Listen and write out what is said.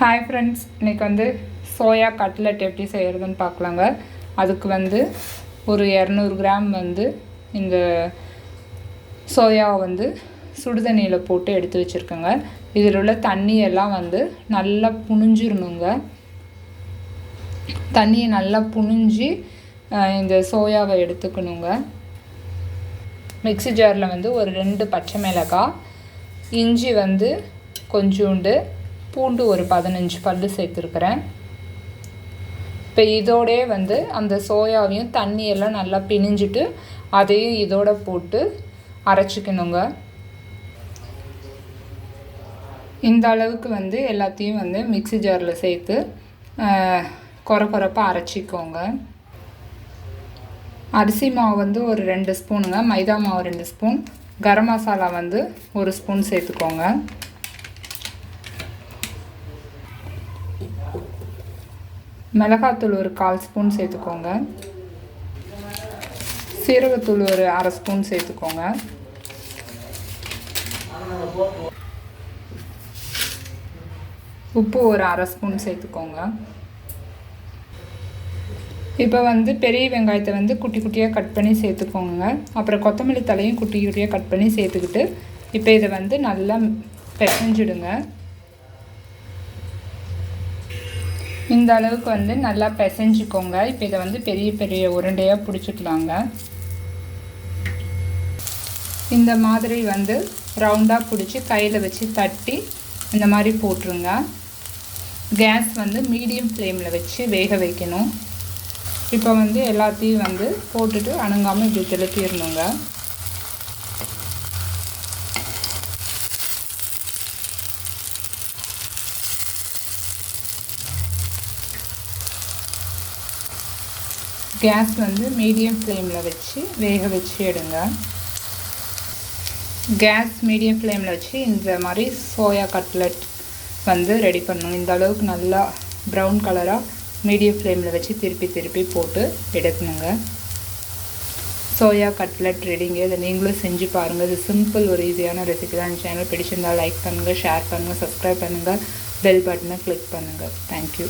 Hi friends, இன்றைக்கி வந்து soya cutlet எப்படி செய்கிறதுன்னு பார்க்கலாங்க. அதுக்கு வந்து ஒரு 200 கிராம் வந்து இந்த சோயாவை வந்து சுடுதண்ணியில் போட்டு எடுத்து வச்சுருக்கேங்க. இதில் உள்ள தண்ணியெல்லாம் வந்து நல்லா புழிஞ்சிடணுங்க. தண்ணியை நல்லா புழிஞ்சி இந்த சோயாவை எடுத்துக்கணுங்க. மிக்ஸி ஜாரில் வந்து ஒரு 2 பச்சை மிளகாய், இஞ்சி வந்து கொஞ்சோண்டு, பூண்டு ஒரு 15 பல்லு சேர்த்துருக்குறேன். இப்போ இதோடே வந்து அந்த சோயாவையும் தண்ணியெல்லாம் நல்லா பிழிஞ்சிட்டு அதையும் இதோட போட்டு அரைச்சிக்கணுங்க. இந்த அளவுக்கு வந்து எல்லாத்தையும் வந்து மிக்ஸி ஜாரில் சேர்த்து கொரப்பாக அரைச்சிக்கோங்க. அரிசி மாவு வந்து ஒரு 2 ஸ்பூனுங்க, மைதா மாவு 2 ஸ்பூன், கரம் மசாலா வந்து 1 ஸ்பூன் சேர்த்துக்கோங்க. மிளகாத்தூள் ஒரு 1/4 ஸ்பூன் சேர்த்துக்கோங்க. சீரகத்தூள் ஒரு 1/2 ஸ்பூன் சேர்த்துக்கோங்க. உப்பு ஒரு 1/2 ஸ்பூன் சேர்த்துக்கோங்க. இப்போ வந்து பெரிய வெங்காயத்தை வந்து குட்டி குட்டியாக கட் பண்ணி சேர்த்துக்கோங்க. அப்புறம் கொத்தமல்லி தலையும் குட்டி குட்டியாக கட் பண்ணி சேர்த்துக்கிட்டு இப்போ இதை வந்து நல்லா பிசைஞ்சிடுங்க. இந்த அளவுக்கு வந்து நல்லா பிசைஞ்சிக்கோங்க. இப்போ இதை வந்து பெரிய பெரிய உருண்டையாக பிடிச்சிக்கலாங்க. இந்த மாதிரி வந்து ரவுண்டாக பிடிச்சி கையில் வச்சு தட்டி இந்த மாதிரி போட்டுருங்க. கேஸ் வந்து மீடியம் ஃப்ளேமில் வச்சு வேக வைக்கணும். இப்போ வந்து எல்லாத்தையும் வந்து போட்டுட்டு அணுங்காமல் இப்படி திருப்பிடணுங்க. கேஸ் வந்து மீடியம் ஃப்ளேமில் வச்சு வேக வச்சு எடுங்க. கேஸ் மீடியம் ஃப்ளேமில் வச்சு இந்த மாதிரி சோயா கட்லெட் வந்து ரெடி பண்ணணும். இந்த அளவுக்கு நல்லா ப்ரௌன் கலராக மீடியம் ஃப்ளேமில் வச்சு திருப்பி போட்டு எடுக்கணுங்க. Soya cutlet ரெடிங்க. இதை நீங்களும் செஞ்சு பாருங்கள். இது சிம்பிள் ஒரு ஈஸியான ரெசிபி தான். இந்த சேனல் பிடிச்சிருந்தால் லைக் பண்ணுங்கள், ஷேர் பண்ணுங்கள், சப்ஸ்கிரைப் பண்ணுங்கள், பெல் பட்டனை கிளிக் பண்ணுங்கள். தேங்க்யூ.